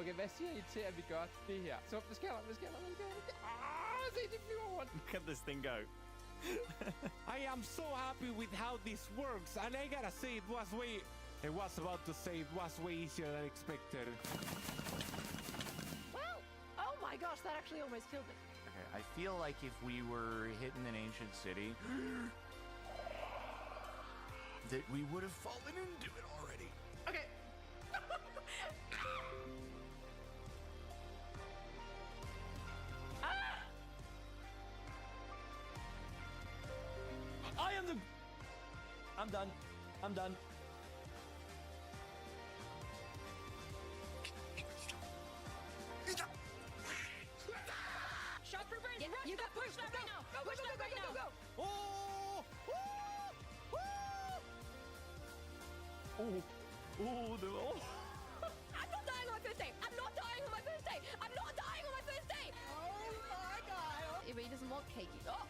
Okay, hvad siger I til, at vi gør det her? Så hvad sker der? Se, det flyver rundt. Look at this thing go. I am so happy with how this works, and I gotta say it was way easier than expected. Well, oh my gosh, that actually almost killed me. Okay, I feel like if we were hitting an ancient city, that we would have fallen into it already. Okay. I'm done. Shot for Brent. Yeah, you got push that right now. Push that right now. Go. I'm not dying on my first day. I'm not dying on my first day. I'm not dying on my first day. Oh my god. It really doesn't want cake. Oh.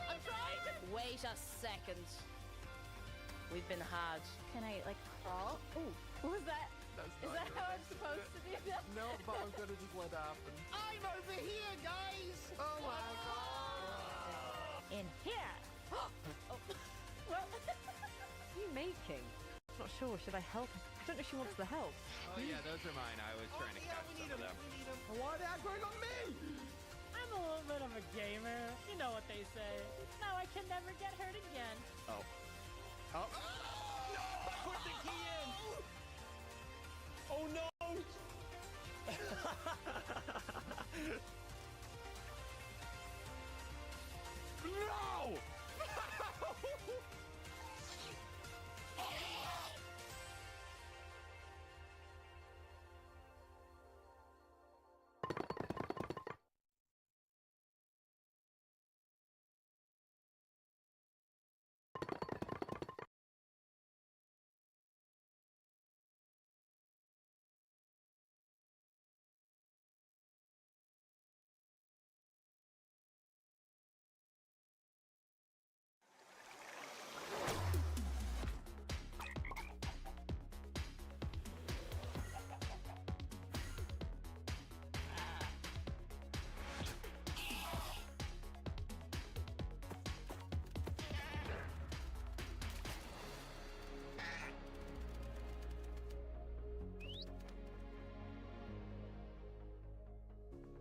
I'm trying. Wait a second. We've been hard. Can I like crawl? Ooh, what was that? Is that how I'm supposed to do that? No, but I'm gonna just let it happen. I'm over here, guys. Oh my god. In here. Oh. Well, What are you making? I'm not sure. Should I help? I don't know if she wants the help. Oh yeah, those are mine. I was trying to catch some of them. Why are they going on me? I'm a little bit of a gamer. You know what they say. Now I can never get hurt again. Oh. No! Put the key in! Oh no! No!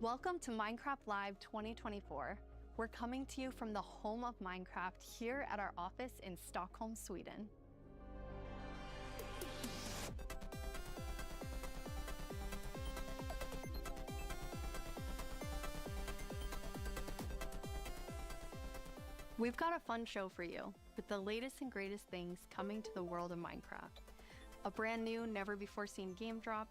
Welcome to Minecraft Live 2024. We're coming to you from the home of Minecraft here at our office in Stockholm, Sweden. We've got a fun show for you with the latest and greatest things coming to the world of Minecraft. A brand new, never-before-seen game drop,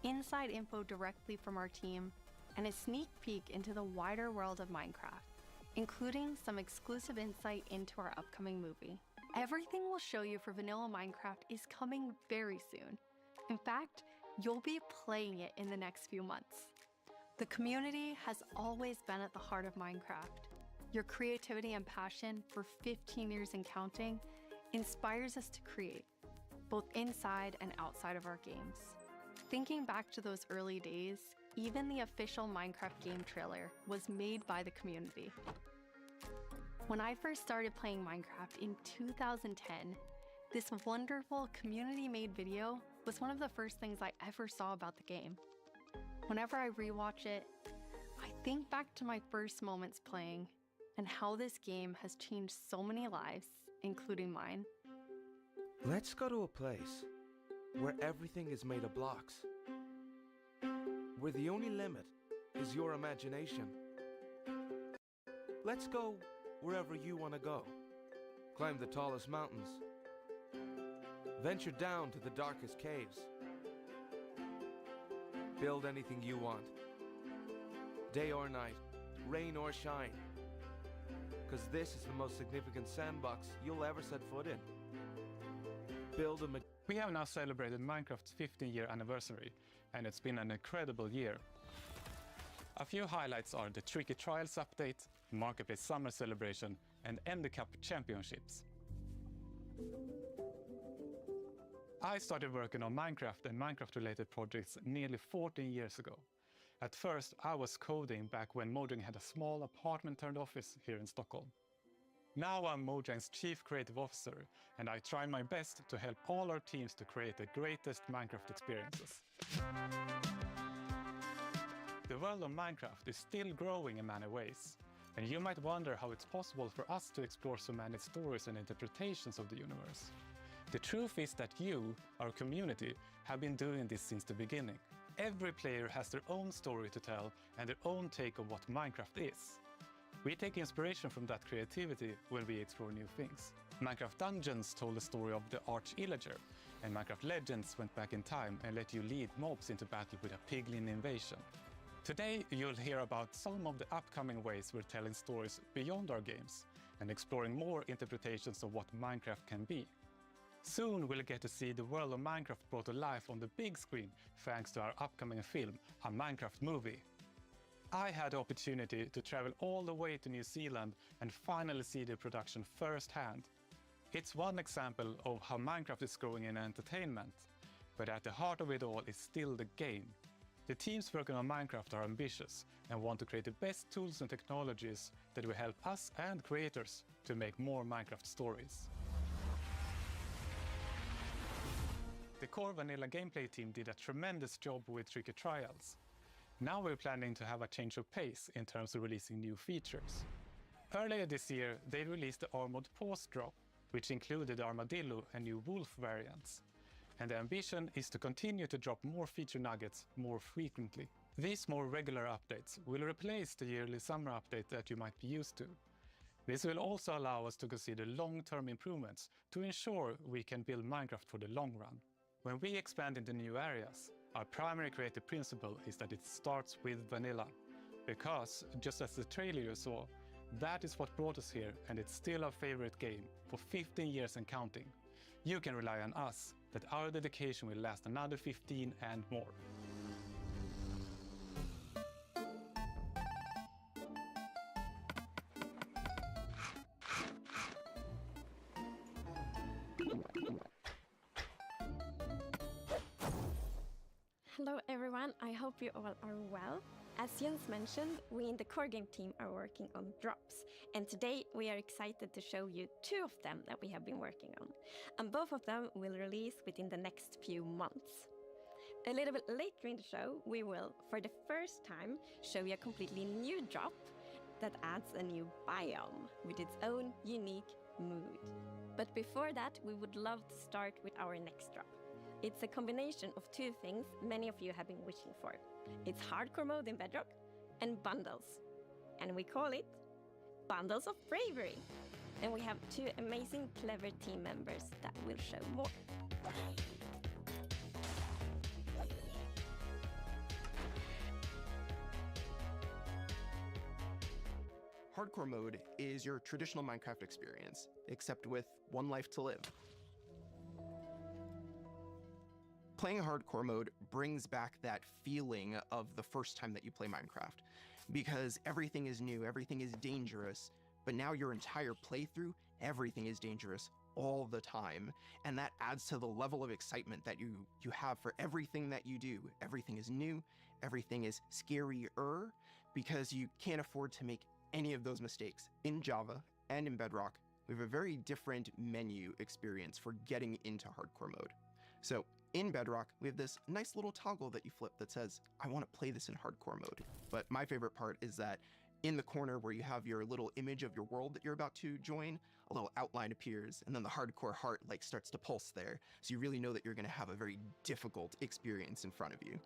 inside info directly from our team, and a sneak peek into the wider world of Minecraft, including some exclusive insight into our upcoming movie. Everything we'll show you for vanilla Minecraft is coming very soon. In fact, you'll be playing it in the next few months. The community has always been at the heart of Minecraft. Your creativity and passion for 15 years and counting inspires us to create, both inside and outside of our games. Thinking back to those early days, even the official Minecraft game trailer was made by the community. When I first started playing Minecraft in 2010, this wonderful community-made video was one of the first things I ever saw about the game. Whenever I rewatch it, I think back to my first moments playing and how this game has changed so many lives, including mine. Let's go to a place where everything is made of blocks, where the only limit is your imagination. Let's go wherever you want to go. Climb the tallest mountains. Venture down to the darkest caves. Build anything you want. Day or night, rain or shine. Because this is the most significant sandbox you'll ever set foot in. Build a... We have now celebrated Minecraft's 15-year anniversary, and it's been an incredible year. A few highlights are the Tricky Trials update, Marketplace Summer Celebration, and Ender Cup Championships. I started working on Minecraft and Minecraft-related projects nearly 14 years ago. At first, I was coding back when Mojang had a small apartment-turned office here in Stockholm. Now I'm Mojang's Chief Creative Officer, and I try my best to help all our teams to create the greatest Minecraft experiences. The world of Minecraft is still growing in many ways, and you might wonder how it's possible for us to explore so many stories and interpretations of the universe. The truth is that you, our community, have been doing this since the beginning. Every player has their own story to tell and their own take on what Minecraft is. We take inspiration from that creativity when we explore new things. Minecraft Dungeons told the story of the Arch-Illager, and Minecraft Legends went back in time and let you lead mobs into battle with a piglin invasion. Today you'll hear about some of the upcoming ways we're telling stories beyond our games and exploring more interpretations of what Minecraft can be. Soon we'll get to see the world of Minecraft brought to life on the big screen thanks to our upcoming film, a Minecraft movie. I had the opportunity to travel all the way to New Zealand and finally see the production firsthand. It's one example of how Minecraft is growing in entertainment, but at the heart of it all is still the game. The teams working on Minecraft are ambitious and want to create the best tools and technologies that will help us and creators to make more Minecraft stories. The core vanilla gameplay team did a tremendous job with Tricky Trials. Now we're planning to have a change of pace in terms of releasing new features. Earlier this year, they released the Armored Paws drop, which included Armadillo and new Wolf variants. And the ambition is to continue to drop more feature nuggets more frequently. These more regular updates will replace the yearly summer update that you might be used to. This will also allow us to consider long-term improvements to ensure we can build Minecraft for the long run. When we expand into new areas, our primary creative principle is that it starts with vanilla. Because, just as the trailer you saw, that is what brought us here, and it's still our favorite game for 15 years and counting. You can rely on us that our dedication will last another 15 and more. Hello everyone, I hope you all are well. As Jens mentioned, we in the core game team are working on drops, and today we are excited to show you 2 of them that we have been working on, and both of them will release within the next few months. A little bit later in the show, we will, for the first time, show you a completely new drop that adds a new biome with its own unique mood. But before that, we would love to start with our next drop. It's a combination of 2 things many of you have been wishing for. It's hardcore mode in Bedrock and bundles. And we call it Bundles of Bravery. And we have 2 amazing, clever team members that will show more. Hardcore mode is your traditional Minecraft experience, except with one life to live. Playing hardcore mode brings back that feeling of the first time that you play Minecraft, because everything is new, everything is dangerous, but now your entire playthrough, everything is dangerous all the time, and that adds to the level of excitement that you have for everything that you do. Everything is new, everything is scarier, because you can't afford to make any of those mistakes. In Java and in Bedrock, we have a very different menu experience for getting into hardcore mode. So in Bedrock, we have this nice little toggle that you flip that says, I want to play this in hardcore mode. But my favorite part is that in the corner where you have your little image of your world that you're about to join, a little outline appears, and then the hardcore heart starts to pulse there. So you really know that you're going to have a very difficult experience in front of you.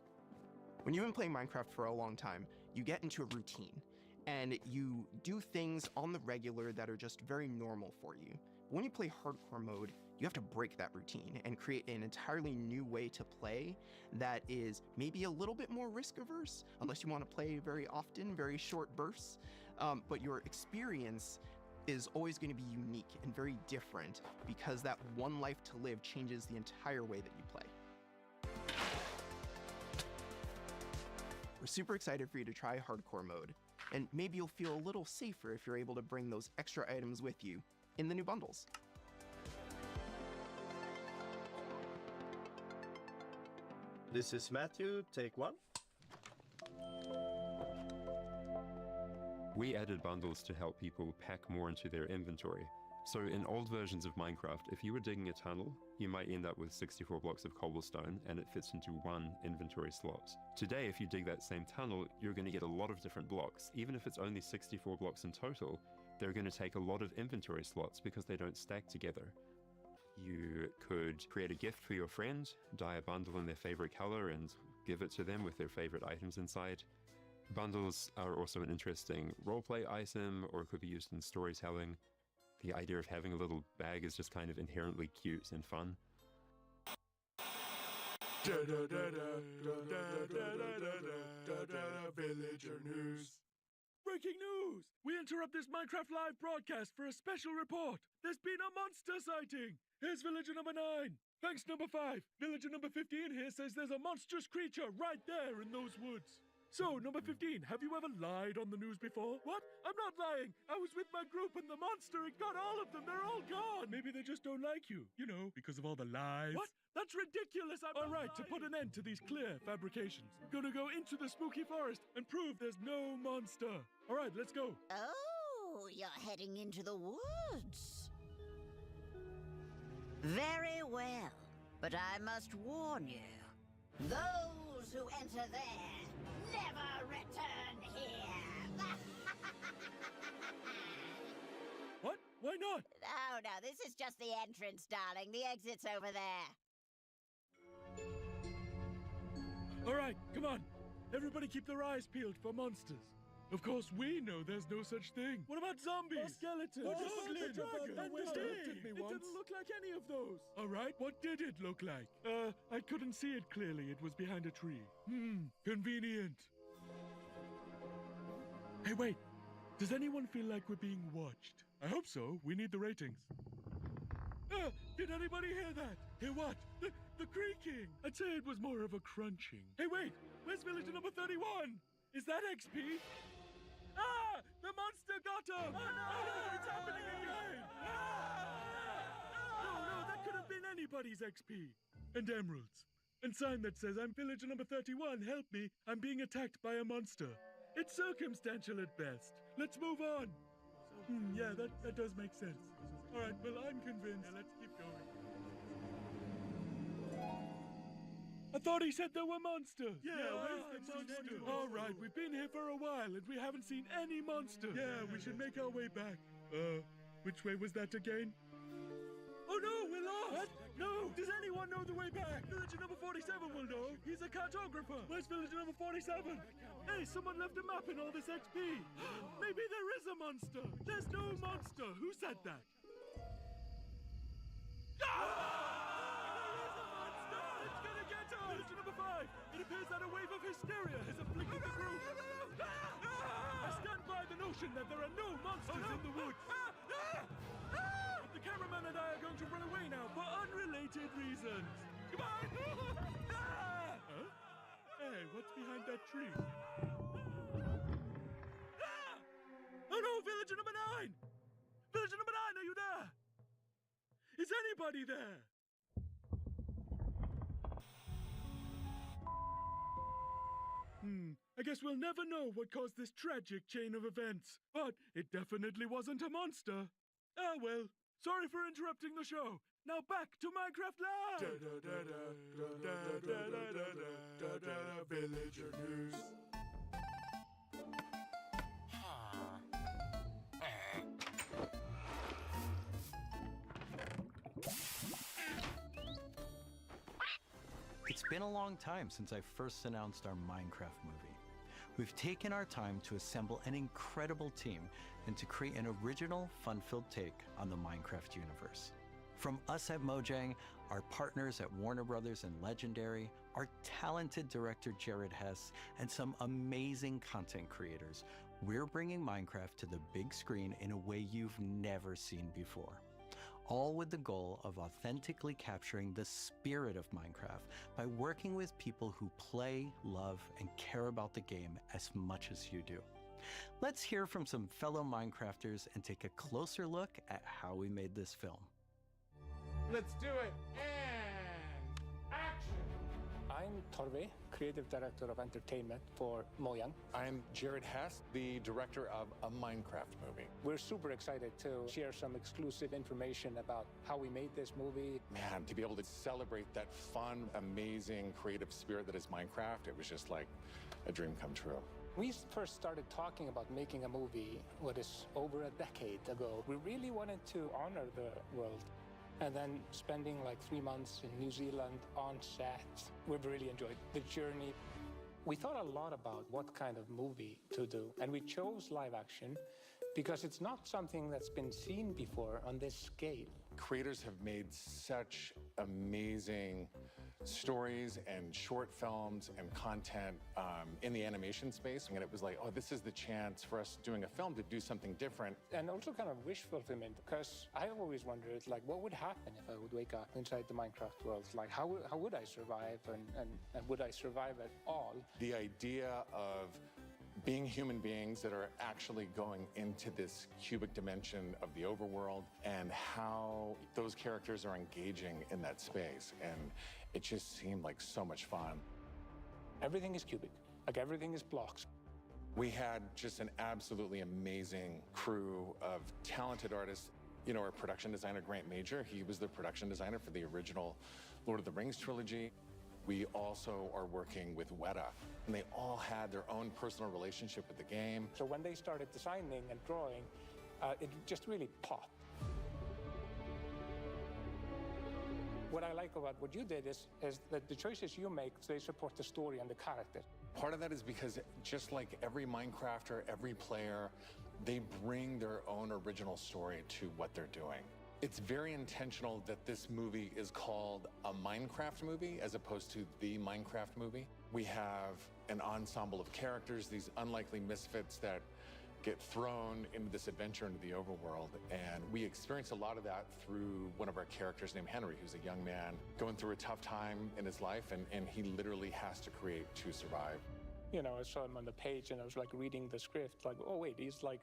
When you've been playing Minecraft for a long time, you get into a routine, and you do things on the regular that are just very normal for you. But when you play hardcore mode, you have to break that routine and create an entirely new way to play that is maybe a little bit more risk averse, unless you want to play very often, very short bursts. But your experience is always going to be unique and very different because that one life to live changes the entire way that you play. We're super excited for you to try hardcore mode, and maybe you'll feel a little safer if you're able to bring those extra items with you in the new bundles. This is Matthew, take one. We added bundles to help people pack more into their inventory. So in old versions of Minecraft, if you were digging a tunnel, you might end up with 64 blocks of cobblestone and it fits into one inventory slot. Today, if you dig that same tunnel, you're going to get a lot of different blocks. Even if it's only 64 blocks in total, they're going to take a lot of inventory slots because they don't stack together. You could create a gift for your friend, dye a bundle in their favorite color and give it to them with their favorite items inside. Bundles are also an interesting roleplay item, or could be used in storytelling. The idea of having a little bag is just kind of inherently cute and fun. Villager news. Breaking news! We interrupt this Minecraft Live broadcast for a special report. There's been a monster sighting. Here's villager number 9. Thanks, number 5. Villager number 15 here says there's a monstrous creature right there in those woods. So, number 15, have you ever lied on the news before? What? I'm not lying. I was with my group and the monster, it got all of them. They're all gone. Maybe they just don't like you. You know, because of all the lies. What? That's ridiculous. I'm all right, to put an end to these clear fabrications, I'm gonna go into the spooky forest and prove there's no monster. All right, let's go. Oh, you're heading into the woods. Very well, but I must warn you. Those who enter there never return here. What? Why not? Oh, no, this is just the entrance, darling. The exit's over there. All right, come on. Everybody keep their eyes peeled for monsters. Of course, we know there's no such thing. What about zombies? Or skeletons? Or goblins? It didn't look like any of those. All right, what did it look like? I couldn't see it clearly. It was behind a tree. Convenient. Hey, wait. Does anyone feel like we're being watched? I hope so. We need the ratings. Did anybody hear that? Hear what? The creaking. I'd say it was more of a crunching. Hey, wait. Where's villager number 31? Is that XP? Ah! The monster got him! Oh, no! It's happening again! No, that could have been anybody's XP. And emeralds. And sign that says, I'm villager number 31, help me. I'm being attacked by a monster. It's circumstantial at best. Let's move on. Yeah, that does make sense. All right, well, I'm convinced. Yeah, let's keep going. I thought he said there were monsters. Yeah, where's the monster? All right, we've been here for a while and we haven't seen any monsters. Yeah, we should make our way back. Which way was that again? Oh no, we're lost! What? No! Does anyone know the way back? Villager number 47 will know. He's a cartographer. Where's villager number 47? Hey, someone left a map in all this XP. Maybe there is a monster. There's no monster. Who said that? Villager number 5! It appears that a wave of hysteria has afflicted the group. I stand by the notion that there are no monsters in the woods. But the cameraman and I are going to run away now for unrelated reasons. Goodbye! Huh? Hey, what's behind that tree? Oh no, villager number 9! Villager number 9, are you there? Is anybody there? I guess we'll never know what caused this tragic chain of events. But it definitely wasn't a monster. Ah, well. Sorry for interrupting the show. Now back to Minecraft Live! Villager news. It's been a long time since I first announced our Minecraft movie. We've taken our time to assemble an incredible team and to create an original, fun-filled take on the Minecraft universe. From us at Mojang, our partners at Warner Brothers and Legendary, our talented director Jared Hess, and some amazing content creators, we're bringing Minecraft to the big screen in a way you've never seen before. all with the goal of authentically capturing the spirit of Minecraft by working with people who play, love, and care about the game as much as you do. Let's hear from some fellow Minecrafters and take a closer look at how we made this film. Let's do it. And action. I'm Torve, Creative Director of Entertainment for Mojang. I'm Jared Hess, the director of a Minecraft movie. We're super excited to share some exclusive information about how we made this movie. Man, to be able to celebrate that fun, amazing, creative spirit that is Minecraft, it was just like a dream come true. We first started talking about making a movie, over a decade ago. We really wanted to honor the world. And then spending like 3 months in New Zealand on set, we've really enjoyed the journey. We thought a lot about what kind of movie to do, and we chose live action because it's not something that's been seen before on this scale. Creators have made such amazing stories and short films and content in the animation space. And it was like, oh, this is the chance for us doing a film to do something different. And also kind of wish fulfillment, because I always wondered, like, what would happen if I would wake up inside the Minecraft world? Like, how would I survive, and would I survive at all? The idea of being human beings that are actually going into this cubic dimension of the overworld and how those characters are engaging in that space. And it just seemed like so much fun. Everything is cubic, like everything is blocks. We had just an absolutely amazing crew of talented artists. You know, our production designer, Grant Major, he was the production designer for the original Lord of the Rings trilogy. We also are working with Weta, and they all had their own personal relationship with the game. So when they started designing and drawing, it just really popped. What I like about what you did is that the choices you make, they support the story and the character. Part of that is because just like every Minecrafter, every player, they bring their own original story to what they're doing. It's very intentional that this movie is called a Minecraft movie as opposed to the Minecraft movie. We have an ensemble of characters, these unlikely misfits that get thrown into this adventure into the overworld. And we experience a lot of that through one of our characters named Henry, who's a young man going through a tough time in his life, and he literally has to create to survive. You know, I saw him on the page and I was like reading the script, like, oh wait, he's like,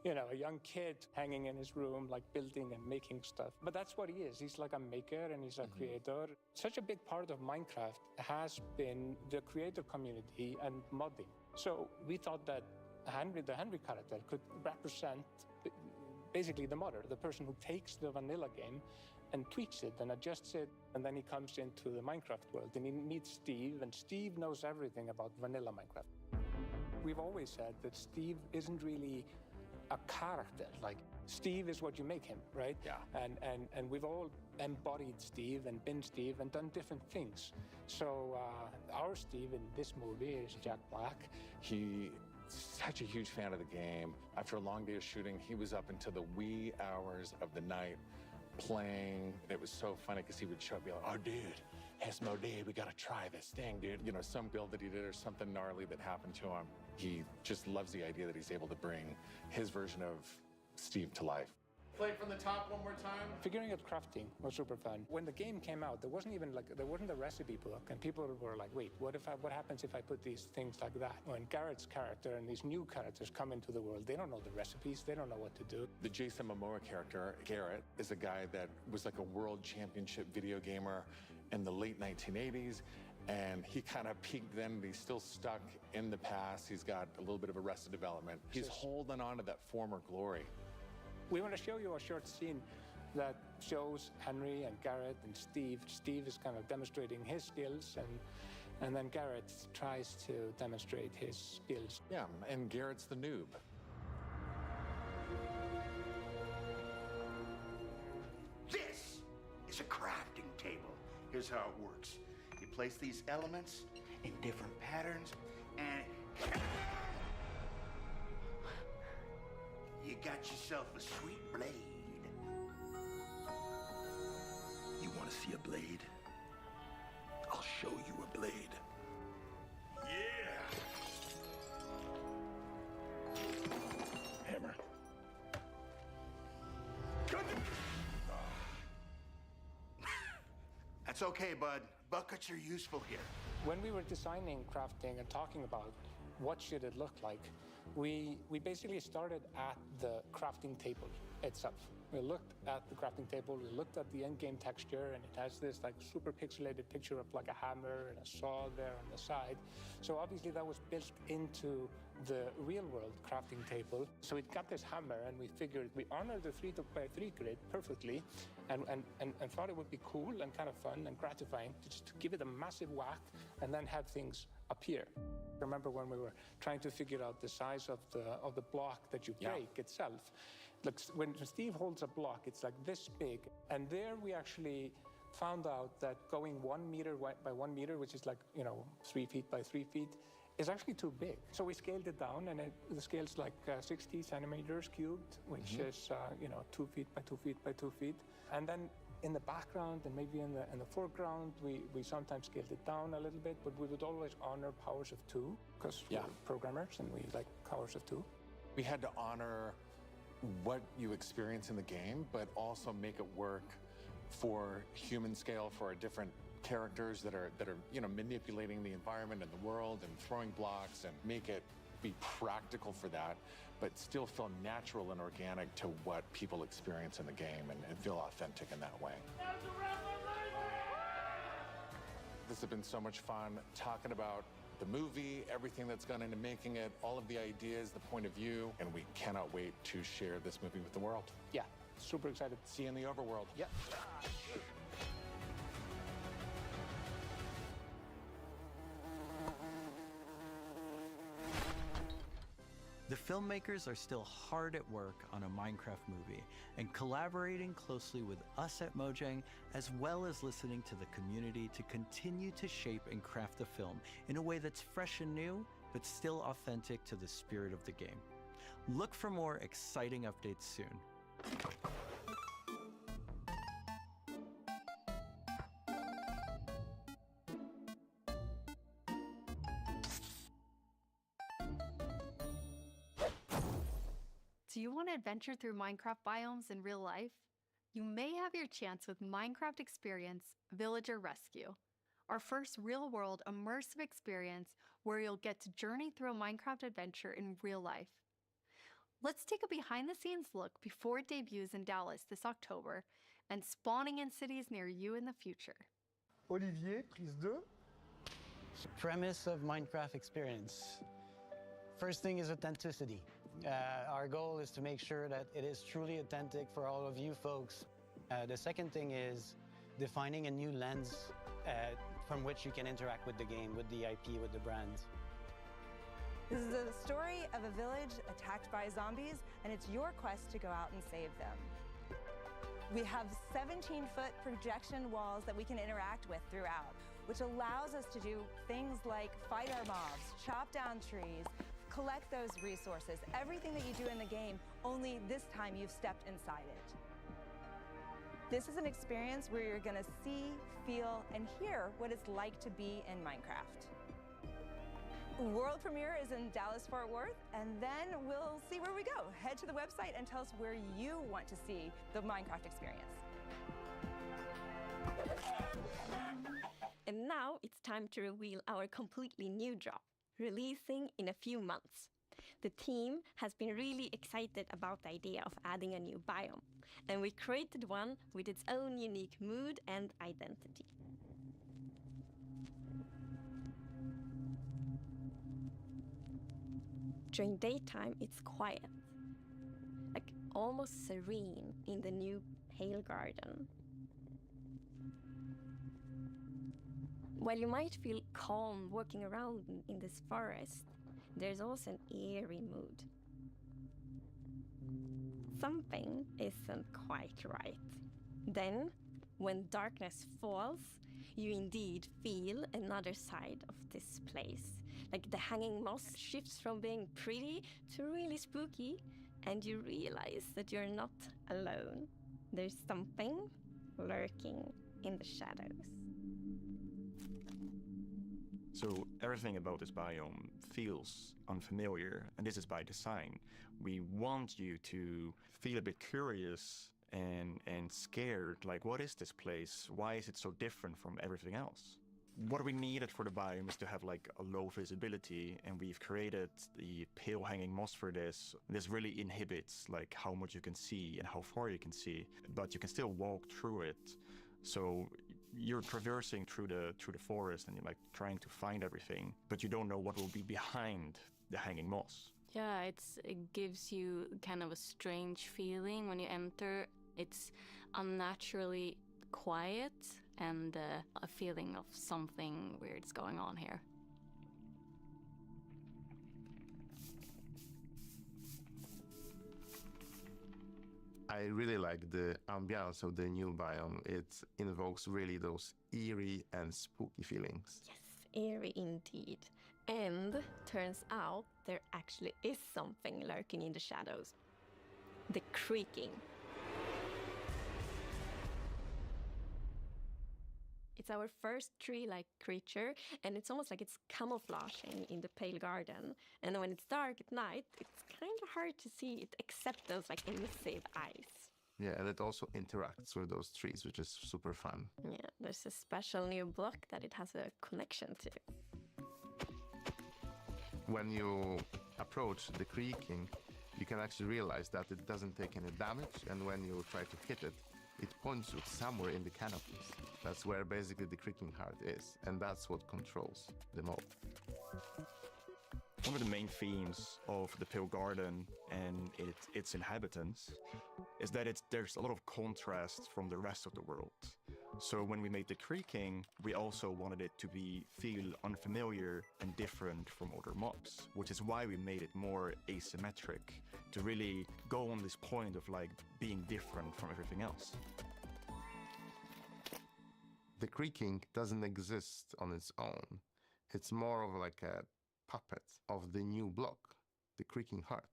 you know, a young kid hanging in his room, like building and making stuff. But that's what he is. He's like a maker and he's a creator. Such a big part of Minecraft has been the creator community and modding. So we thought that the Henry character could represent basically the modder, the person who takes the vanilla game and tweaks it and adjusts it, and then he comes into the Minecraft world and he meets Steve, and Steve knows everything about vanilla Minecraft. We've always said that Steve isn't really a character. Like, Steve is what you make him, right? Yeah. And we've all embodied Steve and been Steve and done different things. So our Steve in this movie is Jack Black. He's such a huge fan of the game. After a long day of shooting, he was up until the wee hours of the night playing. It was so funny because he would show up and be like, oh, dude, it's my day. We got to try this thing, dude. You know, some build that he did or something gnarly that happened to him. He just loves the idea that he's able to bring his version of Steve to life. Play it from the top one more time. Figuring out crafting was super fun. When the game came out, there wasn't a recipe book, and people were like, wait, what happens if I put these things like that? When Garrett's character and these new characters come into the world, they don't know the recipes, they don't know what to do. The Jason Momoa character, Garrett, is a guy that was like a world championship video gamer in the late 1980s. And he kind of peaked then, and he's still stuck in the past. He's got a little bit of arrested development. He's holding on to that former glory. We want to show you a short scene that shows Henry and Garrett and Steve. Steve is kind of demonstrating his skills, and then Garrett tries to demonstrate his skills. Yeah, and Garrett's the noob. This is a crafting table. Here's how it works. You place these elements in different patterns, and you got yourself a sweet blade. You want to see a blade? I'll show you a blade. Yeah! Hammer. Cut it! It's okay, bud. Buckets are useful here. When we were designing crafting and talking about what should it look like, we basically started at the crafting table itself. We looked at the crafting table, we looked at the end-game texture, and it has this like super pixelated picture of like a hammer and a saw there on the side. So obviously that was built into the real-world crafting table. So it got this hammer, and we figured we honored the 3x3 grid perfectly, and thought it would be cool and kind of fun and gratifying just to give it a massive whack and then have things appear. Remember when we were trying to figure out the size of the block that you break itself? Look, when Steve holds a block, it's like this big. And there we actually found out that going 1 meter by 1 meter, which is like, 3 feet by 3 feet, is actually too big. So we scaled it down, and the scale's like 60 centimeters cubed, which is, 2 feet by 2 feet by 2 feet. And then in the background and maybe in the foreground, we sometimes scaled it down a little bit, but we would always honor powers of 2, because we're programmers and we like powers of 2. We had to honor what you experience in the game, but also make it work for human scale, for our different characters that are manipulating the environment and the world and throwing blocks, and make it be practical for that, but still feel natural and organic to what people experience in the game, and feel authentic in that way. This has been so much fun talking about the movie, everything that's gone into making it, all of the ideas, the point of view, and we cannot wait to share this movie with the world. Yeah, super excited. See you in the overworld. Yeah. The filmmakers are still hard at work on a Minecraft movie and collaborating closely with us at Mojang, as well as listening to the community to continue to shape and craft the film in a way that's fresh and new, but still authentic to the spirit of the game. Look for more exciting updates soon. Do you want to adventure through Minecraft biomes in real life? You may have your chance with Minecraft Experience Villager Rescue, our first real-world immersive experience where you'll get to journey through a Minecraft adventure in real life. Let's take a behind-the-scenes look before it debuts in Dallas this October and spawning in cities near you in the future. Olivier, prise 2. Premise of Minecraft Experience. First thing is authenticity. Our goal is to make sure that it is truly authentic for all of you folks. The second thing is defining a new lens from which you can interact with the game, with the IP, with the brand. This is the story of a village attacked by zombies, and it's your quest to go out and save them. We have 17-foot projection walls that we can interact with throughout, which allows us to do things like fight our mobs, chop down trees, collect those resources, everything that you do in the game, only this time you've stepped inside it. This is an experience where you're gonna see, feel, and hear what it's like to be in Minecraft. World premiere is in Dallas-Fort Worth, and then we'll see where we go. Head to the website and tell us where you want to see the Minecraft experience. And now it's time to reveal our completely new drop, releasing in a few months. The team has been really excited about the idea of adding a new biome, and we created one with its own unique mood and identity. During daytime, it's quiet, like almost serene in the new Pale Garden. While you might feel calm walking around in this forest, there's also an eerie mood. Something isn't quite right. Then, when darkness falls, you indeed feel another side of this place. Like the hanging moss shifts from being pretty to really spooky, and you realize that you're not alone. There's something lurking in the shadows. So everything about this biome feels unfamiliar, and this is by design. We want you to feel a bit curious and scared. Like, what is this place? Why is it so different from everything else? What we needed for the biome is to have like a low visibility, and we've created the pale hanging moss for this. This really inhibits like how much you can see and how far you can see, but you can still walk through it. So you're traversing through the forest and you're like trying to find everything, but you don't know what will be behind the hanging moss. Yeah, it gives you kind of a strange feeling when you enter. It's unnaturally quiet and a feeling of something weird's going on here. I really like the ambiance of the new biome. It invokes really those eerie and spooky feelings. Yes, eerie indeed. And turns out there actually is something lurking in the shadows. The creaking. It's our first tree-like creature, and it's almost like it's camouflaging in the pale garden. And when it's dark at night, it's kind of hard to see it except those like elusive eyes. Yeah, and it also interacts with those trees, which is super fun. Yeah, there's a special new block that it has a connection to. When you approach the creaking, you can actually realize that it doesn't take any damage, and when you try to hit it, it points you somewhere in the canopies. That's where basically the creaking heart is, and that's what controls the mob. One of the main themes of the Pale Garden and its inhabitants is that there's a lot of contrast from the rest of the world. So when we made the creaking, we also wanted it to feel unfamiliar and different from other mobs, which is why we made it more asymmetric, to really go on this point of like being different from everything else. The creaking doesn't exist on its own. It's more of like a puppet of the new block, the creaking heart.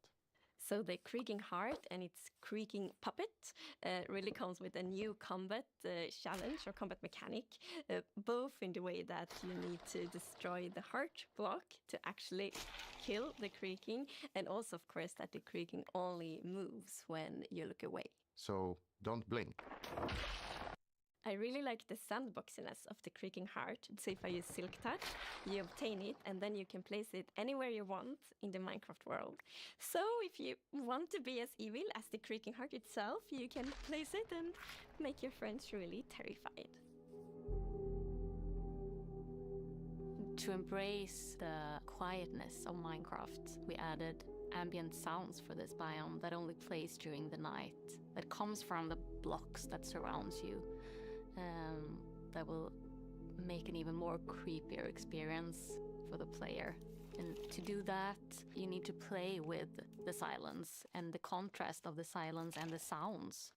So the creaking heart and its creaking puppet really comes with a new combat challenge or combat mechanic, both in the way that you need to destroy the heart block to actually kill the creaking, and also, of course, that the creaking only moves when you look away. So don't blink. I really like the sandboxiness of the creaking heart. So if I use Silk Touch, you obtain it, and then you can place it anywhere you want in the Minecraft world. So if you want to be as evil as the creaking heart itself, you can place it and make your friends really terrified. To embrace the quietness of Minecraft, we added ambient sounds for this biome that only plays during the night, that comes from the blocks that surrounds you. That will make an even more creepier experience for the player. And to do that, you need to play with the silence and the contrast of the silence and the sounds.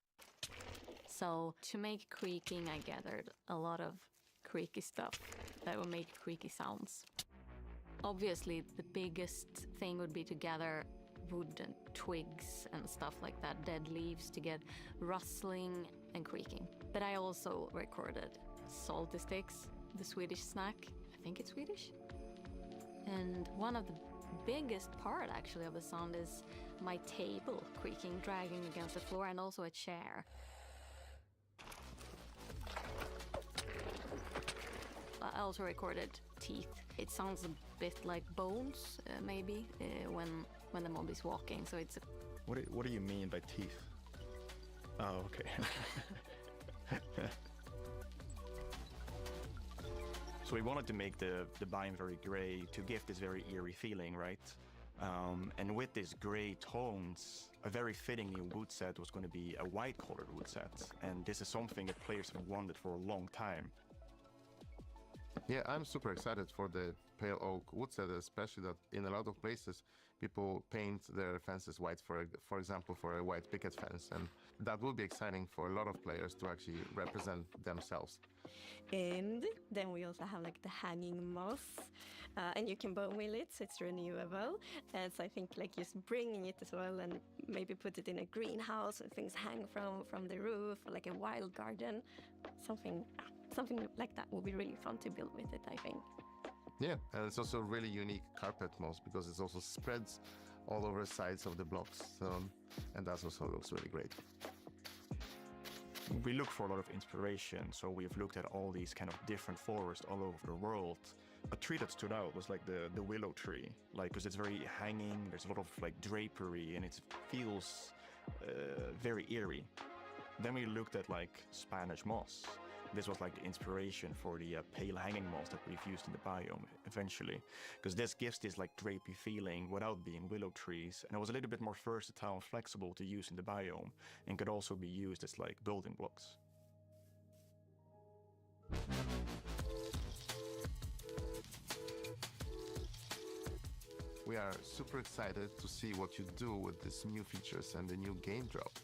So to make creaking, I gathered a lot of creaky stuff that will make creaky sounds. Obviously, the biggest thing would be to gather wood and twigs and stuff like that, dead leaves, to get rustling and creaking. But I also recorded salty sticks, the Swedish snack. I think it's Swedish. And one of the biggest part actually of the sound is my table creaking, dragging against the floor, and also a chair. I also recorded teeth. It sounds a bit like bones, maybe, when the mob is walking. So it's. What do you mean by teeth? Oh, okay. So we wanted to make the biome very gray to give this very eerie feeling, right? And with these gray tones, a very fitting new wood set was going to be a white-colored wood set. And this is something that players have wanted for a long time. Yeah, I'm super excited for the pale oak wood set, especially that in a lot of places people paint their fences white, for example, for a white picket fence, and that will be exciting for a lot of players to actually represent themselves. And then we also have like the hanging moss, and you can bone wheel it, so it's renewable. And so I think like just bringing it as well, and maybe put it in a greenhouse and things hang from the roof, or like a wild garden, something like that will be really fun to build with it, I think. Yeah, and it's also a really unique carpet moss because it also spreads all over the sides of the blocks, and that also looks really great. We look for a lot of inspiration, so we've looked at all these kind of different forests all over the world. A tree that stood out was like the willow tree, like because it's very hanging, there's a lot of like drapery, and it feels very eerie. Then we looked at like Spanish moss. This was like the inspiration for the pale hanging moss that we've used in the biome eventually, because this gives this like drapey feeling without being willow trees, and it was a little bit more versatile and flexible to use in the biome, and could also be used as like building blocks. We are super excited to see what you do with these new features and the new game drop.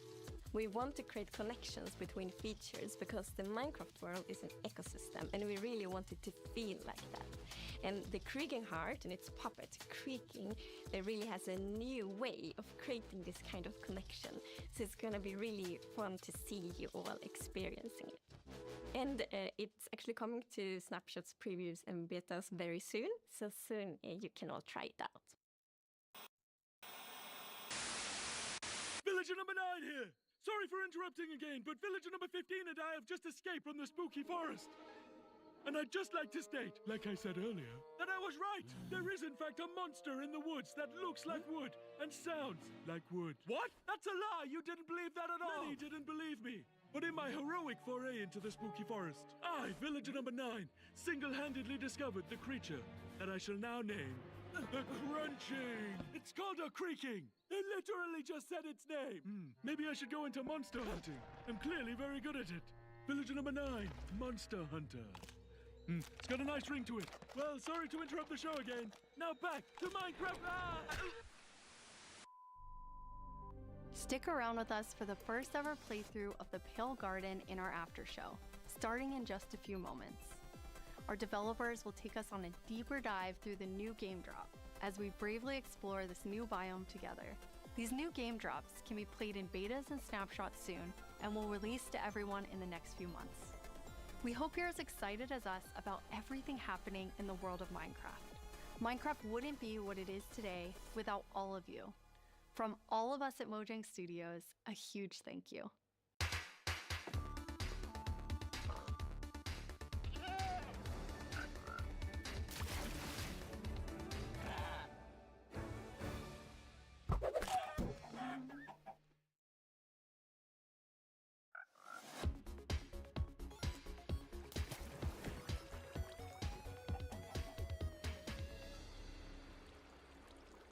We want to create connections between features because the Minecraft world is an ecosystem and we really want it to feel like that. And the Krieking Heart and its puppet, Creaking, it really has a new way of creating this kind of connection. So it's going to be really fun to see you all experiencing it. And it's actually coming to Snapshots, previews and betas very soon. So soon you can all try it out. Villager number 9 here! Sorry for interrupting again, but villager number 15 and I have just escaped from the spooky forest. And I'd just like to state, like I said earlier, that I was right. There is in fact a monster in the woods that looks like wood and sounds like wood. What? That's a lie! You didn't believe that at all! Many didn't believe me. But in my heroic foray into the spooky forest, I, villager number 9, single-handedly discovered the creature that I shall now name the Crunching. It's called a Creaking. It literally just said its name. Maybe I should go into monster hunting. I'm clearly very good at it. Villager number 9, Monster Hunter. It's got a nice ring to it. Well, sorry to interrupt the show again. Now back to Minecraft. Stick around with us for the first ever playthrough of the Pale Garden in our after show, starting in just a few moments. Our developers will take us on a deeper dive through the new game drop as we bravely explore this new biome together. These new game drops can be played in betas and snapshots soon and will release to everyone in the next few months. We hope you're as excited as us about everything happening in the world of Minecraft. Minecraft wouldn't be what it is today without all of you. From all of us at Mojang Studios, a huge thank you.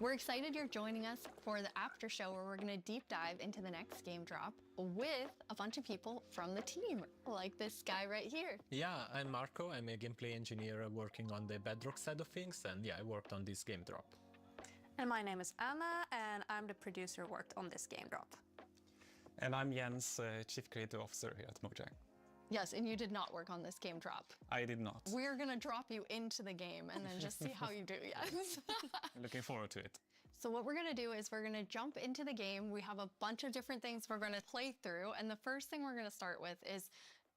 We're excited you're joining us for the after show where we're going to deep dive into the next game drop with a bunch of people from the team, like this guy right here. Yeah, I'm Marco. I'm a gameplay engineer working on the Bedrock side of things, and yeah, I worked on this game drop. And my name is Anna, and I'm the producer who worked on this game drop. And I'm Jens, Chief Creative Officer here at Mojang. Yes, and you did not work on this game drop. I did not. We're going to drop you into the game and then just see how you do, yes. Looking forward to it. So what we're going to do is we're going to jump into the game. We have a bunch of different things we're going to play through. And the first thing we're going to start with is,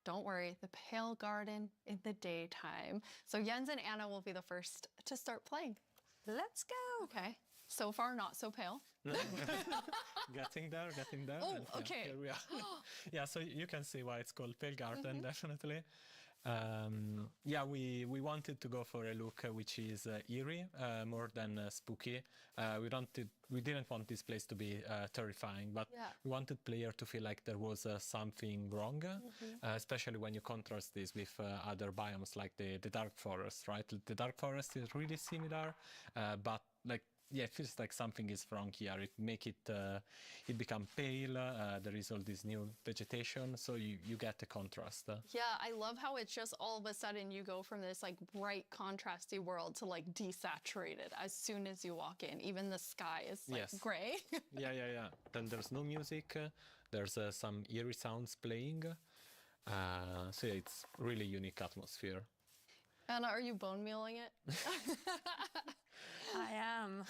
don't worry, the Pale Garden in the daytime. So Jens and Anna will be the first to start playing. Let's go. Okay. So far, not so pale. Getting there. Oh, and, yeah, okay. Here we are. Yeah, so you can see why it's called Pale Garden, definitely. Yeah, we wanted to go for a look which is eerie, more than spooky. We didn't want this place to be terrifying, but we wanted player to feel like there was something wrong, especially when you contrast this with other biomes like the Dark Forest, right? The Dark Forest is really similar, but like, yeah, it feels like something is wrong here. It make it become pale. There is all this new vegetation, so you get the contrast. Yeah, I love how it's just all of a sudden you go from this like bright, contrasty world to like desaturated as soon as you walk in. Even the sky is like gray. Yeah. Then there's no music. There's some eerie sounds playing. So yeah, it's really unique atmosphere. Anna, are you bone mealing it? I am.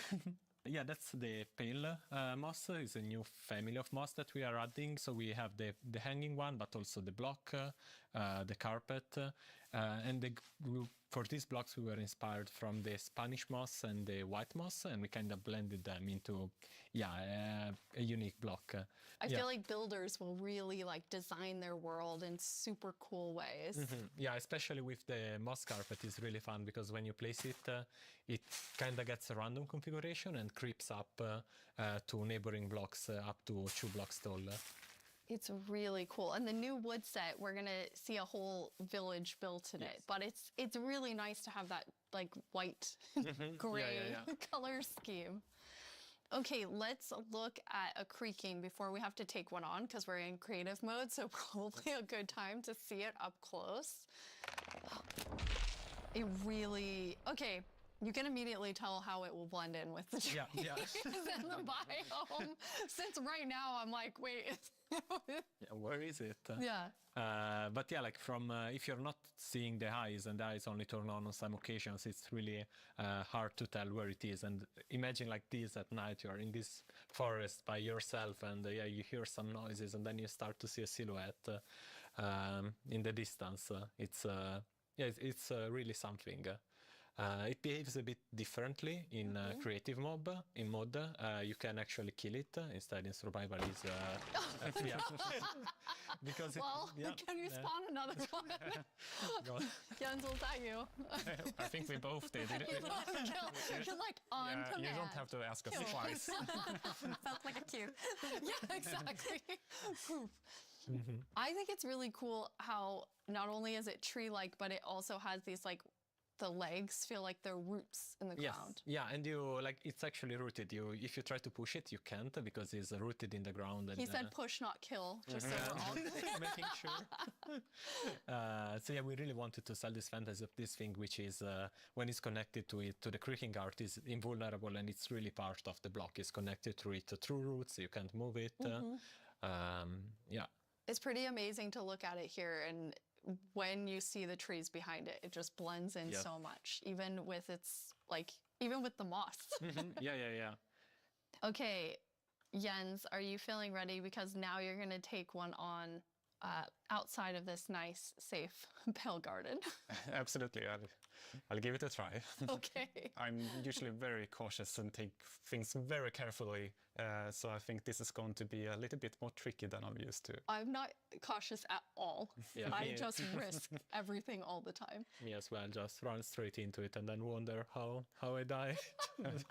Yeah, that's the pale moss. It's a new family of moss that we are adding. So we have the hanging one, but also the block, the carpet, And for these blocks, we were inspired from the Spanish moss and the white moss, and we kind of blended them into, a unique block. I feel like builders will really like design their world in super cool ways. Yeah, especially with the moss carpet is really fun because when you place it, it kind of gets a random configuration and creeps up to neighboring blocks up to 2 blocks tall. It's really cool. And the new wood set, we're gonna see a whole village built in it. But it's really nice to have that like white, gray color scheme. Okay, let's look at a creaking before we have to take one on because we're in creative mode, so probably a good time to see it up close. It really, okay, you can immediately tell how it will blend in with the trees and the biome. Since right now I'm like, wait. Where is it? But yeah, like from if you're not seeing the eyes and the eyes only turn on some occasions, it's really hard to tell where it is. And imagine like this at night, you're in this forest by yourself and you hear some noises and then you start to see a silhouette in the distance. It's really something. It behaves a bit differently in creative mode. You can actually kill it. Instead, in survival, is because can you spawn another one? Jens, was that you? I think we both did. You're like on command. You don't have to ask us twice. Felt like a cue. Yeah, exactly. I think it's really cool how not only is it tree-like, but it also has these like the legs feel like they're roots in the ground. Yeah, and you like it's actually rooted. If you try to push it, you can't because it's rooted in the ground. And, he said push, not kill, just so we're all making sure. So yeah, we really wanted to sell this fantasy of this thing, which is when it's connected to the creaking art, is invulnerable and it's really part of the block. It's connected to it through roots. You can't move it. It's pretty amazing to look at it here, and when you see the trees behind it, it just blends in so much, even with the moss. Yeah. Okay, Jens, are you feeling ready? Because now you're going to take one on outside of this nice, safe pale garden. Absolutely. I'll give it a try. Okay. I'm usually very cautious and take things very carefully. So I think this is going to be a little bit more tricky than I'm used to. I'm not cautious at all. I just risk everything all the time. Me as well, just run straight into it and then wonder how I die.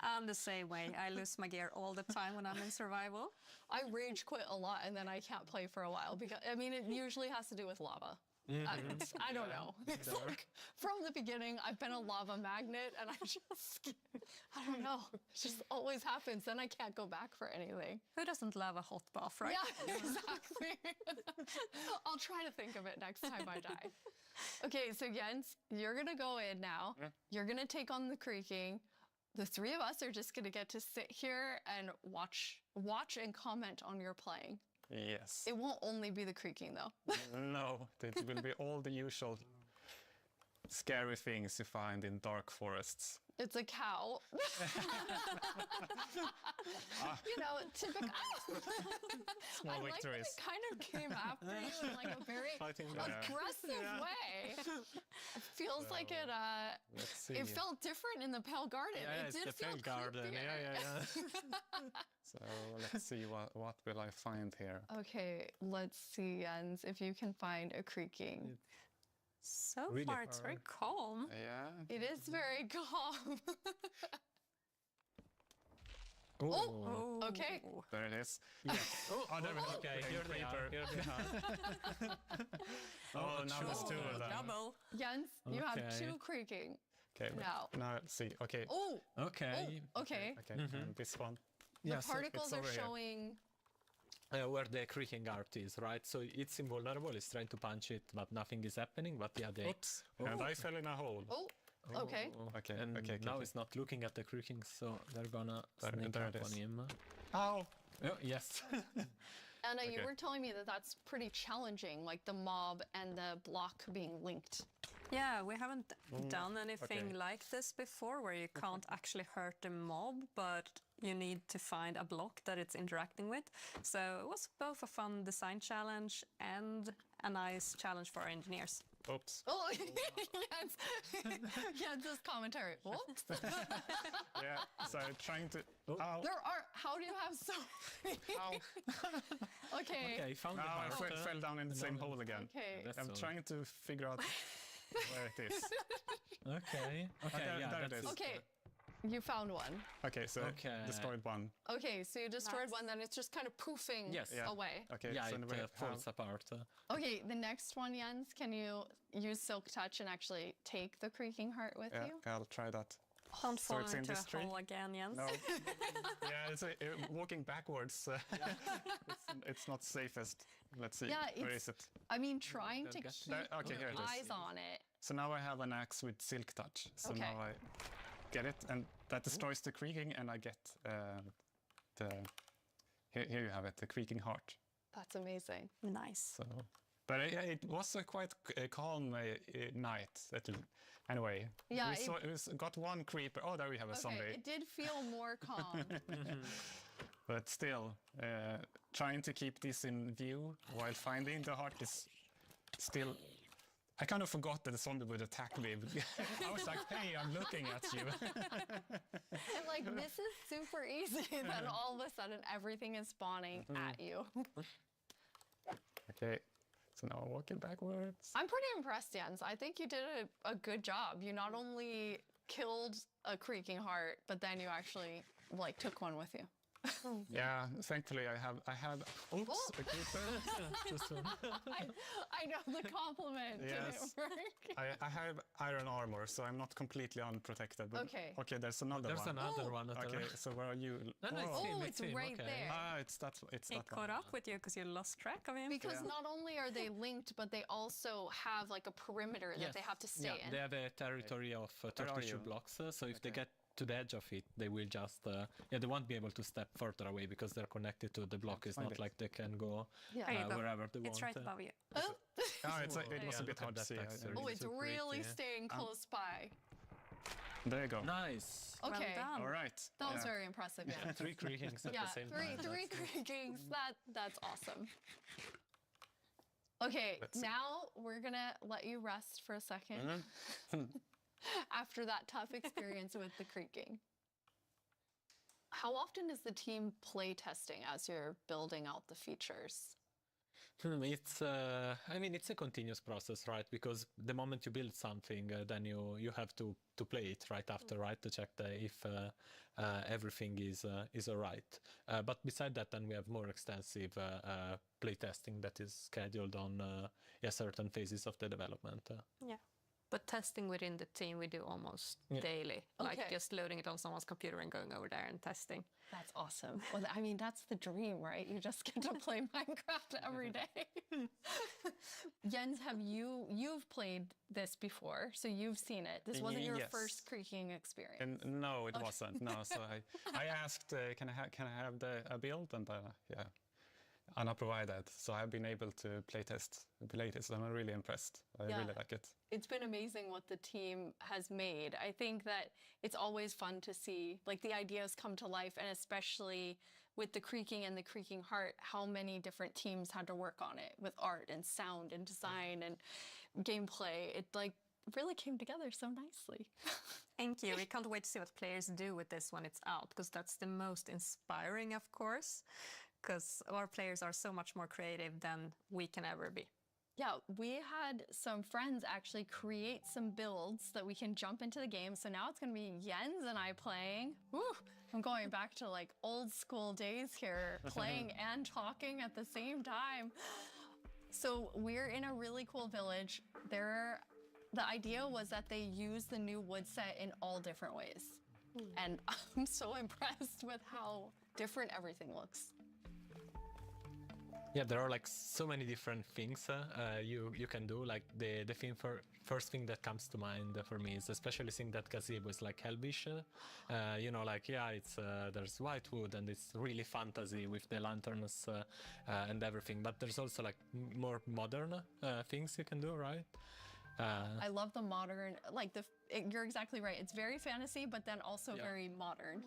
I'm the same way. I lose my gear all the time when I'm in survival. I rage quit a lot and then I can't play for a while because, I mean, it usually has to do with lava. I don't know. It's like from the beginning, I've been a lava magnet and I don't know. It just always happens. Then I can't go back for anything. Who doesn't love a hot bath, right? Yeah, exactly. I'll try to think of it next time I die. Okay, so Jens, you're going to go in now. You're going to take on the creaking. The three of us are just going to get to sit here and watch and comment on your playing. Yes. It won't only be the creaking, though. No, it will be all the usual scary things you find in dark forests. It's a cow. You know, typical. Small victories. It kind of came after you in like a very aggressive way. It feels like it felt different in the Pale Garden. Yeah, it did it's the feel Pale Garden. creepier. Yeah. So let's see what will I find here. Okay, let's see, Jens, if you can find a creaking. So far, it's very calm. Yeah. It is very calm. Oh, okay. There it is. Yes. There we go. Okay, here they are. Oh, now there's two of them. Double. Jens, you have two creaking. Okay, now let's see. Okay. Oh. Okay. Okay. And this one. The particles are showing. Where the creaking art is, right? So it's invulnerable, it's trying to punch it, but nothing is happening, but yeah, they... Oops, and I fell in a hole. Okay. Okay. Now it's not looking at the creaking, so they're gonna sneak up on him. Ow! Oh, yes. Anna, you were telling me that that's pretty challenging, like the mob and the block being linked. Yeah, we haven't done anything like this before, where you can't actually hurt the mob, but you need to find a block that it's interacting with. So it was both a fun design challenge and a nice challenge for our engineers. Oops. Oh, Jens's commentary. Whoops. Yeah, so trying to... Ow. How do you have so many? Okay. Okay, found Now the I heart. fell down in the same hole again. Okay. I'm trying to figure out where it is. Okay. Okay, yeah, there it that's is. Okay. You found one. Okay, so destroyed one. Okay, so you destroyed one, then it's just kind of poofing away. Okay, yeah, so it falls apart. Okay, the next one, Jens, can you use Silk Touch and actually take the creaking heart with you? Yeah, I'll try that. Don't So fall it's in into this a tree? hole again, Jens. No. Yeah, it's walking backwards. It's not safest. Let's see. Yeah, Where is it? I mean, trying to keep Okay, here it is. eyes on it. So now I have an axe with Silk Touch. So Okay. now I get it, and that destroys the creaking, and I get the... Here you have it, the creaking heart. That's amazing. Nice. So, but it was a quite calm night. Anyway, Yeah, we got one creeper. Oh, there we have a Okay, zombie. it did feel more calm. But still, trying to keep this in view while finding the heart is still... I kind of forgot that the zombie would attack me. I was like, hey, I'm looking at you. And like, this is super easy. Then all of a sudden, everything is spawning at you. Okay, so now I'm walking backwards. I'm pretty impressed, Jens. I think you did a good job. You not only killed a creaking heart, but then you actually like took one with you. Yeah, thankfully I have. Oops, Oh. a creeper. I know the compliment Yes. didn't work. I have iron armor, so I'm not completely unprotected. But Okay. Okay, there's another There's one. another one. Okay, so where are you? No, it's Oh, him, it's him, right okay. there. Ah, it's that He one. caught up with you because you lost track of him. Because not only are they linked, but they also have like a perimeter that they have to stay Yeah, in. they have a territory of Where are 32 you? blocks, so if they get to the edge of it, they will just, they won't be able to step further away because they're connected to the block. It's find not it. like they can go There you go. wherever they It's want. right above you. Oh, it was Yeah, a bit look at hard to that see. texture. Oh, it's super really pretty. staying close by. There you go. Nice. Okay. Well done. All right. That was Yeah. very impressive, yeah. 3 creakings at Yeah, the same three time. creakings. That's awesome. Okay, Let's see. now we're gonna let you rest for a second Mm-hmm. after that tough experience with the creaking. How often is the team play testing as you're building out the features? It's, I mean, it's a continuous process, right? Because the moment you build something, then you have to play it right after, right? To check if everything is all right. But beside that, then we have more extensive play testing that is scheduled on certain phases of the development. Yeah. But testing within the team we do almost daily. Like Okay. just loading it on someone's computer and going over there and testing. That's awesome. Well, I mean, that's the dream, right? You just get to play Minecraft every day. Jens, you've played this before, so you've seen it. This wasn't your Yes. first creaking experience. And no, it wasn't. No, so I asked, can I have a build, and yeah, Anna provided. So I've been able to playtest, and I'm really impressed. I really like it. It's been amazing what the team has made. I think that it's always fun to see like the ideas come to life, and especially with the creaking and the creaking heart, how many different teams had to work on it with art and sound and design and gameplay. It like really came together so nicely. Thank you. We can't wait to see what players do with this when it's out, because that's the most inspiring, of course, because our players are so much more creative than we can ever be. Yeah, we had some friends actually create some builds that we can jump into the game. So now it's going to be Jens and I playing. Woo! I'm going back to like old school days here, playing and talking at the same time. So we're in a really cool village. The idea was that they use the new wood set in all different ways. And I'm so impressed with how different everything looks. Yeah, there are like so many different things you can do. Like the first thing that comes to mind for me is especially seeing that gazebo is like Elvish. You know, like it's there's white wood and it's really fantasy with the lanterns and everything. But there's also like more modern things you can do, right? I love the modern, like you're exactly right. It's very fantasy, but then also very modern.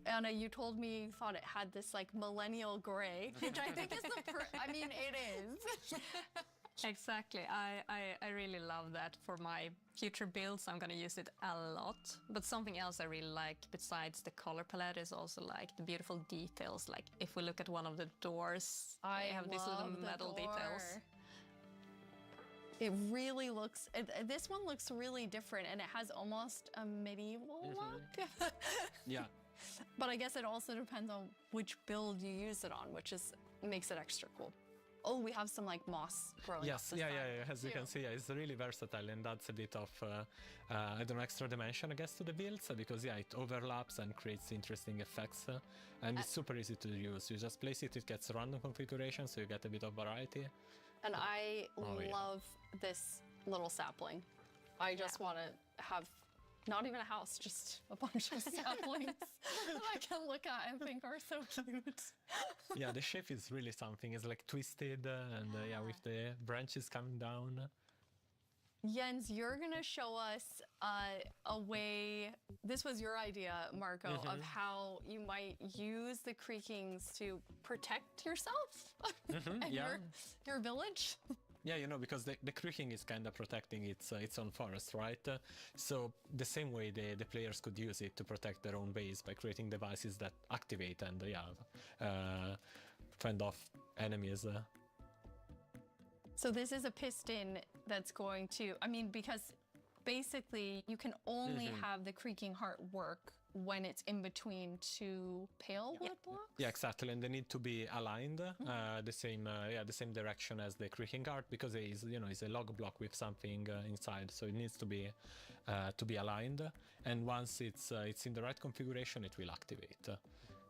Anna, you told me you thought it had this like millennial gray, which I think is I mean, it is. Exactly. I really love that for my future builds. I'm going to use it a lot. But something else I really like besides the color palette is also like the beautiful details. Like if we look at one of the doors, I have these little love the metal details. door. It really looks, this one looks really different and it has almost a medieval look. Yeah. But I guess it also depends on which build you use it on, which makes it extra cool. Oh, we have some like moss growing up Yes, this yeah, side, yeah. As you too. can see, it's really versatile and adds a bit of, I don't know, extra dimension, I guess, to the builds because, yeah, it overlaps and creates interesting effects. And it's super easy to use. You just place it, it gets random configuration, so you get a bit of variety. And I yeah. love this little sapling. I just want to have not even a house, just a bunch of saplings that I can look at and think are so cute. Yeah, the shape is really something. It's like twisted and yeah, with the branches coming down. Jens, you're going to show us a way, this was your idea, Marco, of how you might use the creakings to protect yourself and yeah. your village. Yeah, you know, because the creaking is kind of protecting its own forest, right? So the same way the players could use it to protect their own base by creating devices that activate and, fend off enemies. So this is a piston that's going to, I mean, because basically you can only have the creaking heart work when it's in between two pale wood blocks? Yeah, exactly, and they need to be aligned, the same direction as the creaking heart, because it is, it's a log block with something inside, so it needs to be aligned. And once it's in the right configuration, it will activate.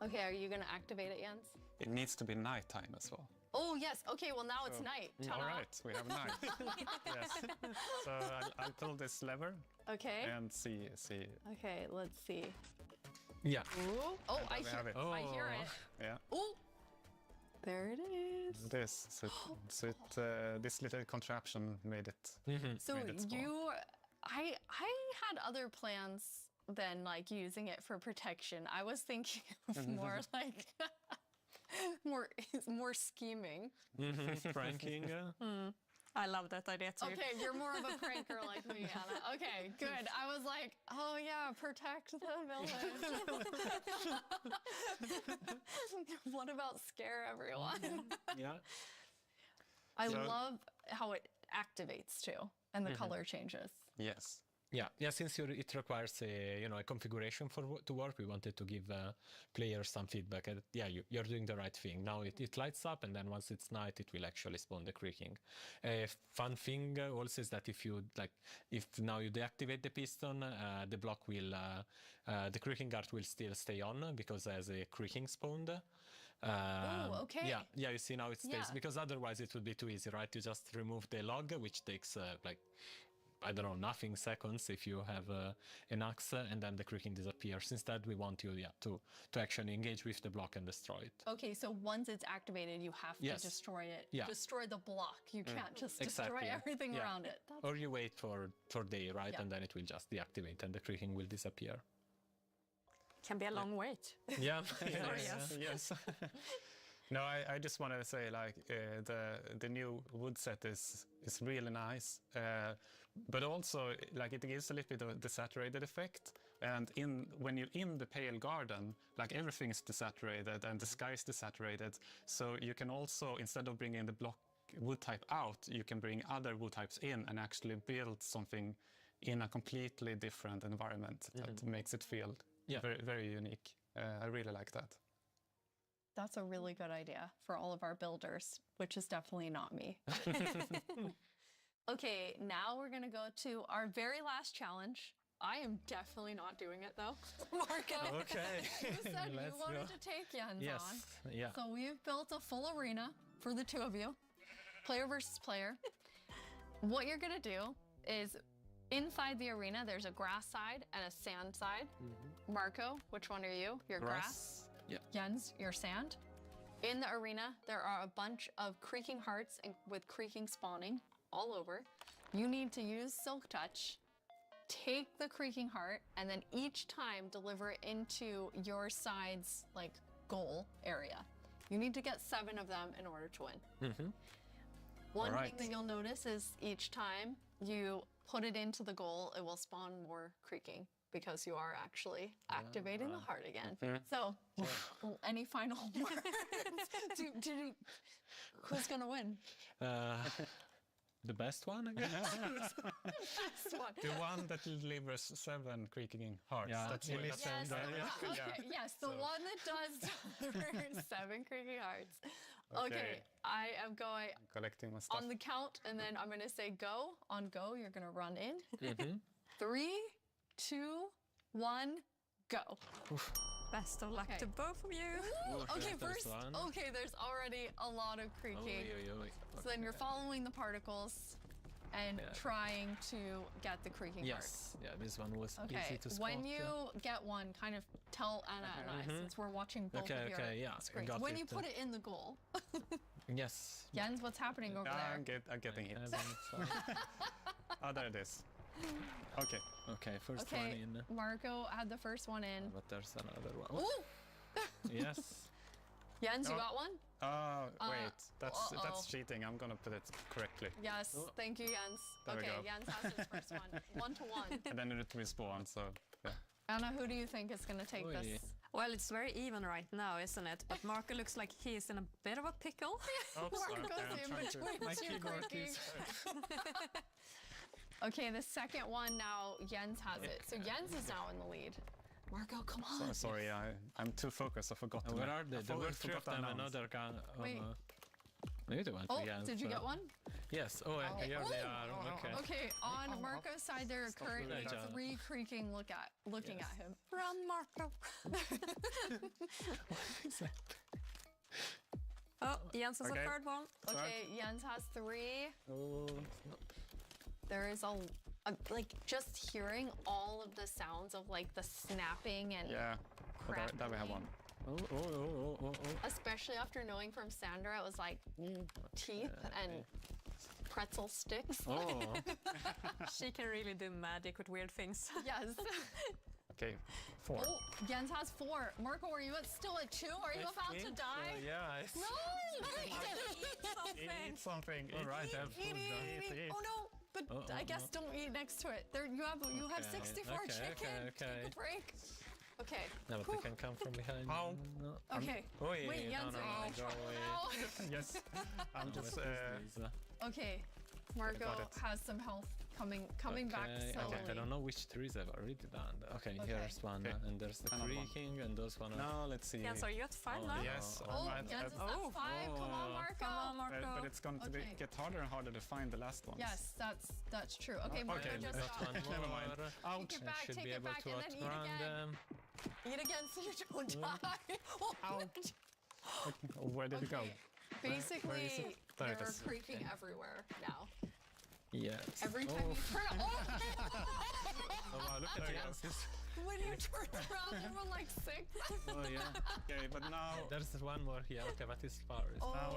Okay, are you going to activate it, Jens? It needs to be nighttime as well. Oh yes. Okay. Well, now it's night. Ta-da. All right, we have night. Yes. So I'll pull this lever. Okay. And see. Okay. Let's see. Yeah. Ooh. Oh, I have it. I hear it. Yeah. Oh. There it is. This. So this little contraption made it. So made it spawn. I had other plans than like using it for protection. I was thinking of more like. more scheming. Pranking. I love that idea too. Okay, you're more of a pranker like me, Anna. Okay, good. I was like, oh yeah, protect the village. What about scare everyone? Yeah. I love how it activates too, and the color changes. Yes. Yeah. Since it requires a configuration to work, we wanted to give players some feedback. You're doing the right thing. Now it lights up, and then once it's night, it will actually spawn the creaking. Fun thing also is that if now you deactivate the piston, the block will, the creaking guard will still stay on because as a creaking spawned. Oh, okay. Yeah. You see now it stays because otherwise it would be too easy, right? You just remove the log, which takes I don't know, nothing seconds if you have an axe, and then the creaking disappears. Instead, we want you to actually engage with the block and destroy it. Okay, so once it's activated, you have to destroy it. Yeah. Destroy the block. You can't just destroy everything around it. Or you wait for day, right? And then it will just deactivate and the creaking will disappear. Can be a long wait. Yeah. Yes. No, I just want to say the new wood set is really nice, but also it gives a little bit of a desaturated effect. And when you're in the pale garden, everything is desaturated and the sky is desaturated. So you can also, instead of bringing the block wood type out, you can bring other wood types in and actually build something in a completely different environment that makes it feel very, very unique. I really like that. That's a really good idea for all of our builders, which is definitely not me. Okay, now we're going to go to our very last challenge. I am definitely not doing it though. Marco, okay. You said you wanted to take Jens on. Yeah. So we've built a full arena for the two of you, player versus player. What you're going to do is inside the arena, there's a grass side and a sand side. Marco, which one are you? You're grass. Yeah. Jens, your sand. In the arena, there are a bunch of creaking hearts with creaking spawning all over. You need to use Silk Touch, take the creaking heart, and then each time deliver it into your side's goal area. You need to get 7 of them in order to win. One Alright. thing that you'll notice is each time you put it into the goal, it will spawn more creaking because you are actually activating the heart again. So, any final words? Who's gonna win? The best one, I guess. Best one. The one that delivers 7 creaking hearts. Yeah, That's you what it listen. says. Okay, yes, the one that does deliver 7 creaking hearts. Okay, I am going Collecting my stuff. on the count, and then I'm gonna say go. On go, you're gonna run in. Mhm. 3, 2, 1, go. Best of luck Okay. to both of you. Okay, there's first, one. okay, there's already a lot of creaking. So then you're following the particles and Yeah. trying to get the creaking heart. Yes, yeah, this one was Okay, easy to spot. when you get one, kind of tell Anna and I, Mhm. since we're watching both Okay, of your okay, yeah, I screens. got When it. you put it in the goal, Yes. Jens, what's happening over there? I'm getting hit. Oh, there it is. Okay. Okay, first one Okay, in. Marco had the first one in. But there's another one. Ooh! Yes. Jens, you Oh. got one? Oh, wait. That's uh-oh. cheating. I'm gonna put it correctly. Yes, thank you, Jens. There we Okay, go. Jens has his first one. 1 to 1. And then it respawn, so yeah. Anna, who do you think is going to take this? Well, it's very even right now, isn't it? But Marco looks like he's in a bit of a pickle. Oops, Marco's okay, I'm in trying to- between my two keyboard cookies. keeps- Okay, the second one now, Jens has it. So Jens is now in the lead. Marco, come on. Sorry, I'm too focused. I forgot. Where are they? There were 3 forgot of to them, announce. another gun. Wait. Maybe they went Oh, to Jens. did you get one? Yes. Oh, Oh. here they Ooh. are. Okay. Okay, on Marco's side, there are currently moving. 3 creaking looking Yes. at him. Run, Marco. Oh, Jens has a Okay. 3rd one. Okay, Jens has 3. Oh. There is like just hearing all of the sounds of like the snapping and Yeah. But there we have one. Oh. especially after knowing from Sandra, it was like teeth and pretzel sticks. Oh. She can really do magic with weird things. Yes. Okay, 4. Oh, Jens has 4. Marco, are you still at 2? Are you about to die? Yeah. No! Eat something. All right, I have Eat, food eat, done. eat. Oh no! But I guess don't eat next to it. There you have Okay, 64 okay, chicken. okay. Take a break. Okay. No, but they can come from behind. Ow. No. Okay. Oh, Wait, yeah, Jens, no, are you in go trouble away. now? Yes. I'm just. Okay. Marco got it. has some health coming back Okay, slowly. I don't know which trees I've already done. Okay, here's one, Okay. and there's the Another one. creaking, and those one. No, let's see. Jens, are you at 5 Oh, now? Yes. Oh, I'm at- Jens is at 5. Come on, Marco. Come on, Marco. But it's going to Okay. get harder and harder to find the last ones. Yes, that's true. Okay, Marco Okay, just that's got One Never more. mind. Ouch. Take it I back, should take be it able back, to and then eat outrun again. them. Eat again so you don't die. Oh, Where did it go? basically, There it they're is. creaking everywhere now. Yes. Every time you turn, Oh, wow, look at Jens. when you turn around, there were like 6. Oh, yeah. Okay, but now. There's one more here. Okay, but it's far. Oh, Now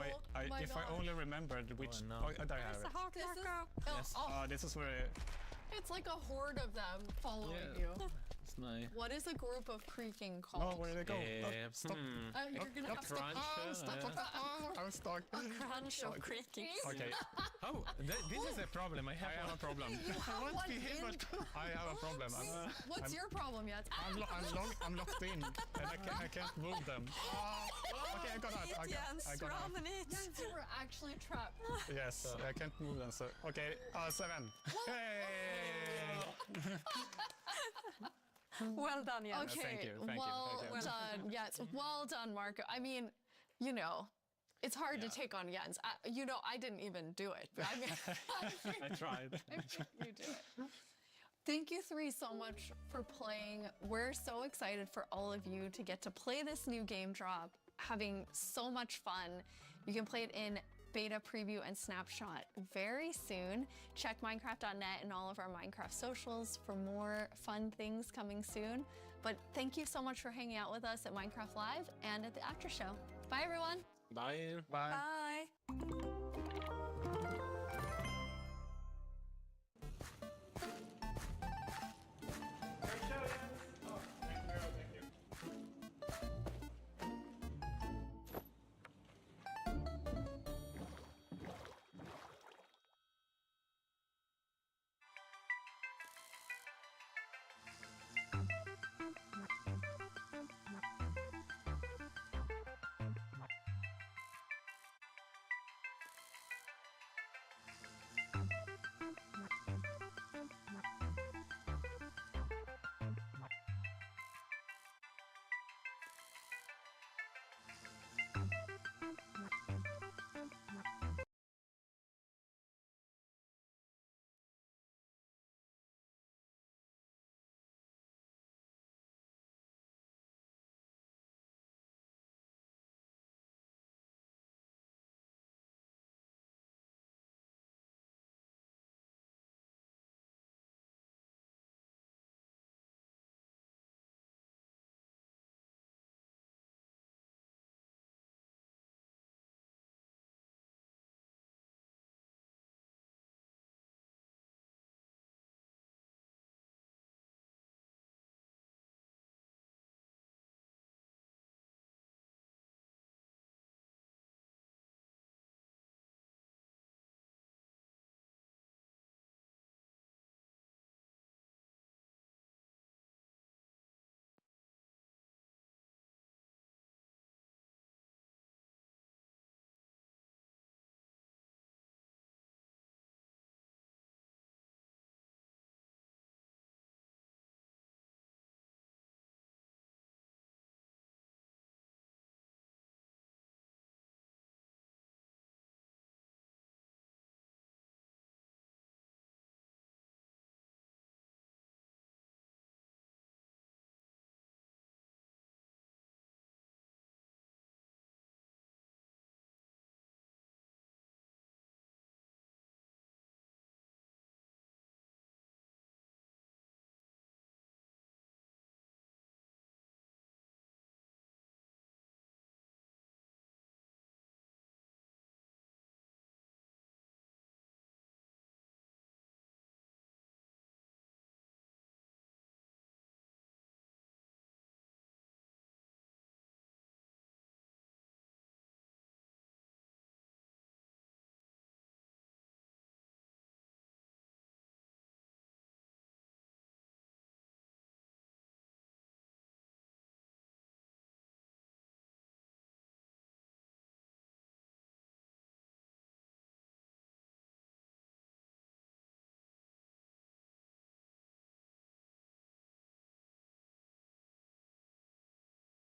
my if I gosh. only remembered which. no. Oh, there I have There's it. a heart, This is, Marco. Yes. oh, This is where. it's like a horde of them following Yeah. you. It's nice. What is a group of creaking called? Oh, where did it go? Oh, Stop. you're gonna have to crunch. I'm stuck. Crunch of creaking. Okay. Oh, this is a problem. I I have a problem. You have I want one to be hit, in- but I have a problem. What's your problem yet? I'm locked in, and I can't move them. Okay, I got that. Jens, I got run that. and eat. Jens, you were actually trapped. Yes, I can't move them. So okay, 7. Hey! Well done, Jens. Okay, thank you, thank you, well thank you. done. Yes, well done, Marco. I mean, you know, it's hard to take on Jens. I didn't even do it. But I mean, I tried. I think you did it. Thank you 3 so much for playing. We're so excited for all of you to get to play this new game drop, having so much fun. You can play it in beta preview and snapshot very soon. Check Minecraft.net and all of our Minecraft socials for more fun things coming soon. But thank you so much for hanging out with us at Minecraft Live and at the after show. Bye, everyone. Bye. Bye. Bye.